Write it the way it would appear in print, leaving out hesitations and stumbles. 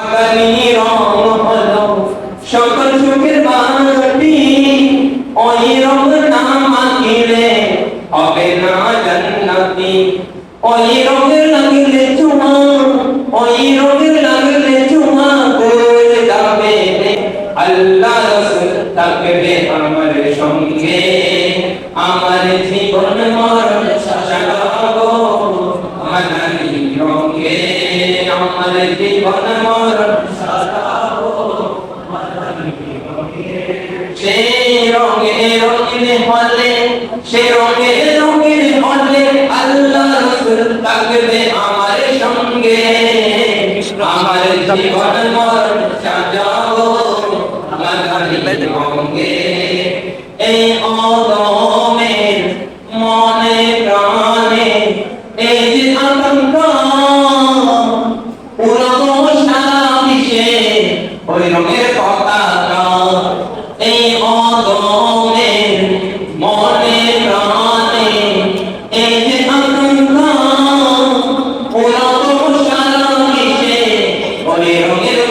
আগামী রং হলো সকল সুখের মাটি, ওই রং না মাখিলে হবে না জান্নাতি। ওই রঙের লাগলে চুমা, ওই রঙের লাগলে চুমা করে যাবে আল্লাহ রাসূল থাকবে আমার সঙ্গে। আমার জীবন মরণ সাজাবো মানালি রঙে, আমার জীবন মরণ সাজাবো মানালি রঙে। সেই রঙে রঙিন হলে, সেই রঙে রঙিন হলে আল্লাহ রাসূল থাকবে আমার সঙ্গে। আমার জীবন মরণ সাজাবো মানালি রঙে। এই অদমের মনে প্রাণে এই যে আকাঙ্ক্ষা, পুরো সারা বিশ্বে ওই রঙের পতাকা। এই অদমের মনে প্রাণে এই যে আকাঙ্ক্ষা, পুরো সারা বিশ্বে ওই রঙের